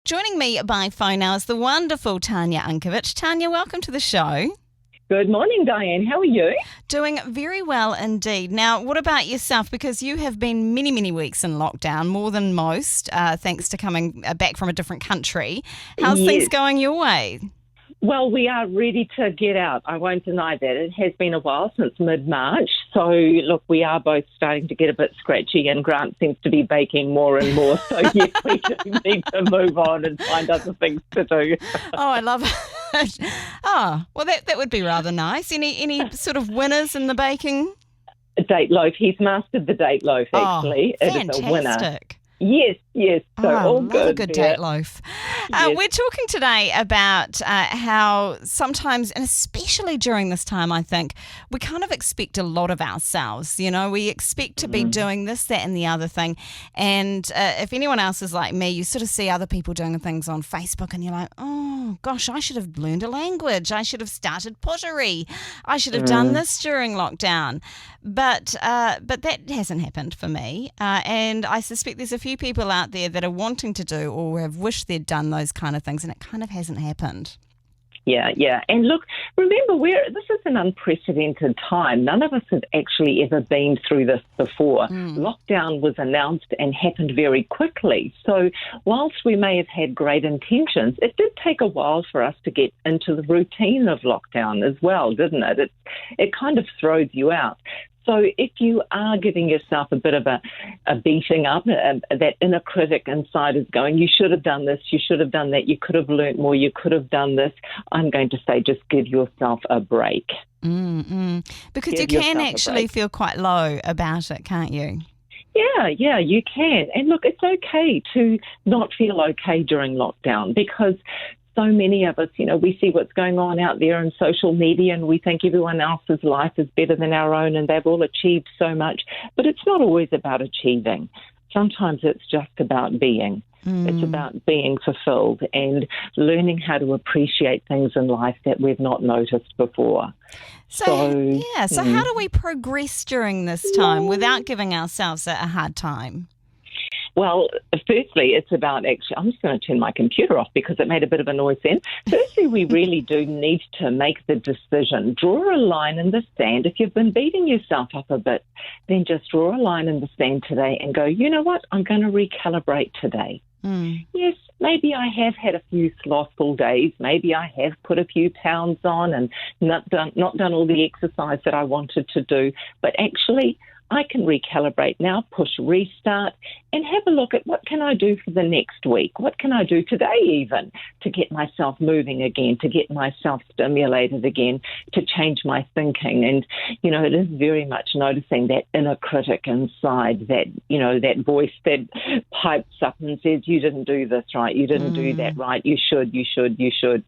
Joining me by phone now is the wonderful Tanya Unkovich. Tanya, welcome to the show. Good morning, Diane. How are you? Doing very well indeed. Now, what about yourself? Because you have been many, many weeks in lockdown, more than most, thanks to coming back from a different country. How's things going your way? Well, we are ready to get out. I won't deny that. It has been a while since mid-March. So, look, we are both starting to get a bit scratchy and Grant seems to be baking more and more. So, yes, we do need to move on and find other things to do. Oh, I love it. Oh, well, that would be rather nice. Any sort of winners in the baking? A date loaf. He's mastered the date loaf, actually. Oh, it is a winner. fantastic. Yes. So all love good. A good date loaf. Yes. We're talking today about how sometimes, and especially during this time, I think, we kind of expect a lot of ourselves. You know, we expect to be doing this, that and the other thing. And if anyone else is like me, you sort of see other people doing things on Facebook and you're like, oh, gosh, I should have learned a language. I should have started pottery. I should have done this during lockdown. But that hasn't happened for me. And I suspect there's a few people out there that are wanting to do or have wished they'd done those kind of things, and it kind of hasn't happened. Yeah. And look, remember, this is an unprecedented time. None of us have actually ever been through this before. Lockdown was announced and happened very quickly. So whilst we may have had great intentions, it did take a while for us to get into the routine of lockdown as well, didn't it? It kind of throws you out. So if you are giving yourself a bit of a beating up, that inner critic inside is going, you should have done this, you should have done that, you could have learnt more, you could have done this, I'm going to say just give yourself a break. Because you can actually feel quite low about it, can't you? Yeah, you can. And look, it's okay to not feel okay during lockdown because so many of us, we see what's going on out there in social media and we think everyone else's life is better than our own and they've all achieved so much. But it's not always about achieving. Sometimes it's just about being. It's about being fulfilled and learning how to appreciate things in life that we've not noticed before. So how do we progress during this time without giving ourselves a hard time? Well, firstly, it's about I'm just going to turn my computer off because it made a bit of a noise then. Firstly, we really do need to make the decision. Draw a line in the sand. If you've been beating yourself up a bit, then just draw a line in the sand today and go, you know what, I'm going to recalibrate today. Yes, maybe I have had a few slothful days. Maybe I have put a few pounds on and not done all the exercise that I wanted to do. But actually, I can recalibrate now, push restart, and have a look at what can I do for the next week? What can I do today even to get myself moving again, to get myself stimulated again, to change my thinking? And, it is very much noticing that inner critic inside, that voice that pipes up and says, you didn't do this right, you didn't do that right, you should, so...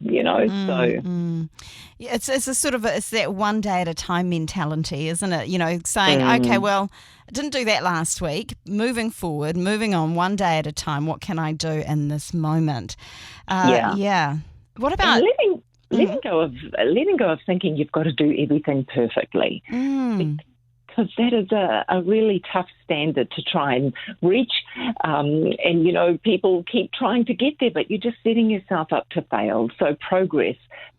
Yeah, it's that one day at a time mentality, isn't it? Saying, okay, well, I didn't do that last week. Moving forward, moving on one day at a time. What can I do in this moment? Yeah. What about letting go of thinking you've got to do everything perfectly? Because that is a really tough standard to try and reach. And people keep trying to get there, but you're just setting yourself up to fail. So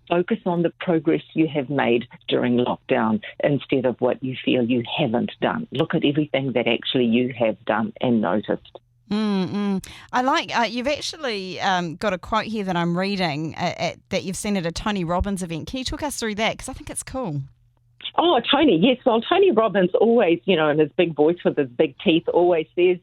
focus on the progress you have made during lockdown instead of what you feel you haven't done. Look at everything that actually you have done and noticed. I like, you've actually got a quote here that I'm reading that you've seen at a Tony Robbins event. Can you talk us through that? Because I think it's cool. Oh, Tony, yes. Well, Tony Robbins always, in his big voice with his big teeth, always says,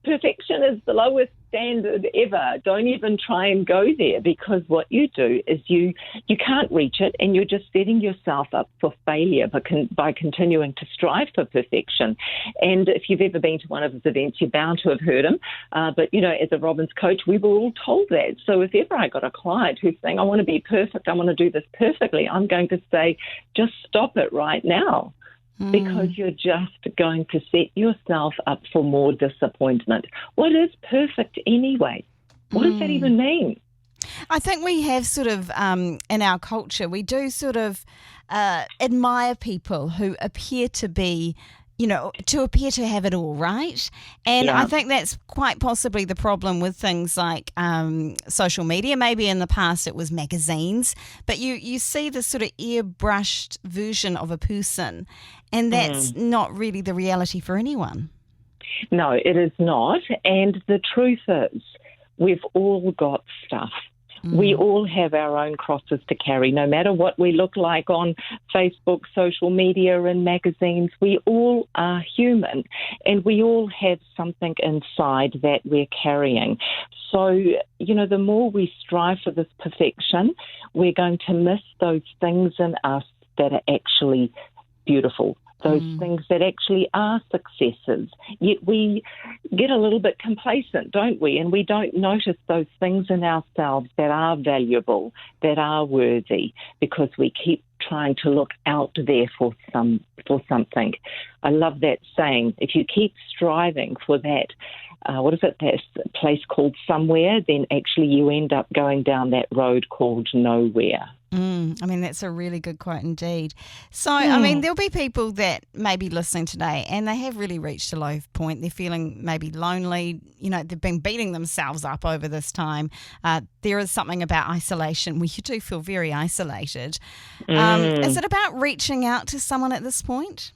perfection is the lowest standard ever. Don't even try and go there because what you do is you can't reach it and you're just setting yourself up for failure by continuing to strive for perfection. And if you've ever been to one of his events, you're bound to have heard him. But, as a Robbins coach, we were all told that. So if ever I got a client who's saying, I want to be perfect, I want to do this perfectly, I'm going to say, just stop it right now. Because you're just going to set yourself up for more disappointment. What is perfect anyway? What does that even mean? I think we have sort of, in our culture, we do sort of admire people who appear to be to appear to have it all, right? And I Yeah. think that's quite possibly the problem with things like social media. Maybe in the past it was magazines, but you see this sort of airbrushed version of a person, and that's not really the reality for anyone. No, it is not. And the truth is, we've all got stuff. We all have our own crosses to carry, no matter what we look like on Facebook, social media, and magazines. We all are human, and we all have something inside that we're carrying. So, the more we strive for this perfection, we're going to miss those things in us that are actually beautiful. Those things that actually are successes. Yet we get a little bit complacent, don't we? And we don't notice those things in ourselves that are valuable, that are worthy, because we keep trying to look out there for something. I love that saying. If you keep striving for that, that place called somewhere, then actually you end up going down that road called nowhere. That's a really good quote indeed. So, there'll be people that may be listening today and they have really reached a low point. They're feeling maybe lonely. They've been beating themselves up over this time. There is something about isolation where you do feel very isolated. Is it about reaching out to someone at this point?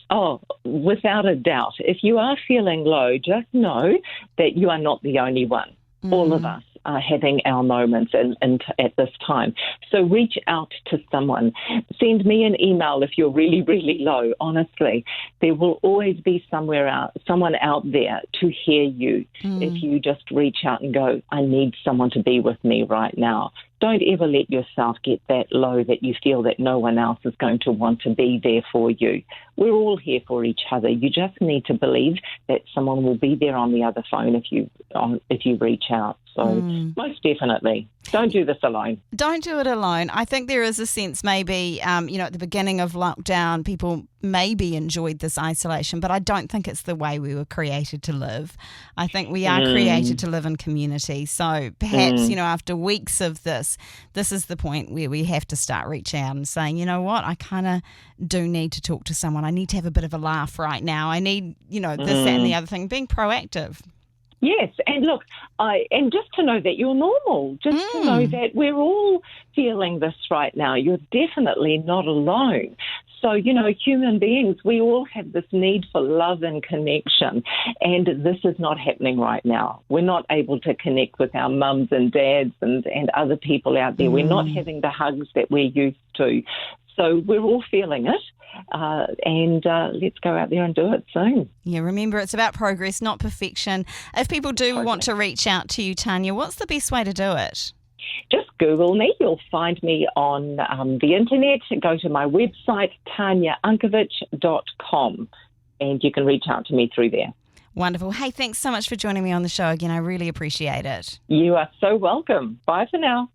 Oh, without a doubt. If you are feeling low, just know that you are not the only one. All of us are having our moments at this time. So reach out to someone. Send me an email if you're really, really low. Honestly, there will always be someone out there to hear you if you just reach out and go, I need someone to be with me right now. Don't ever let yourself get that low that you feel that no one else is going to want to be there for you. We're all here for each other. You just need to believe that someone will be there on the other phone if you reach out. So most definitely, don't do this alone. Don't do it alone. I think there is a sense maybe, at the beginning of lockdown, people maybe enjoyed this isolation, but I don't think it's the way we were created to live. I think we are created to live in community. So perhaps, after weeks of this is the point where we have to start reaching out and saying, you know what, I kind of do need to talk to someone. I need to have a bit of a laugh right now. I need, this, that, and the other thing, being proactive. Yes, and look, and just to know that you're normal, just to know that we're all feeling this right now. You're definitely not alone. So, human beings, we all have this need for love and connection, and this is not happening right now. We're not able to connect with our mums and dads and other people out there. We're not having the hugs that we're used to. So we're all feeling it, and let's go out there and do it soon. Yeah, remember, it's about progress, not perfection. If people do want to reach out to you, Tanya, what's the best way to do it? Just Google me. You'll find me on the internet. Go to my website, TanyaUnkovich.com, and you can reach out to me through there. Wonderful. Hey, thanks so much for joining me on the show again. I really appreciate it. You are so welcome. Bye for now.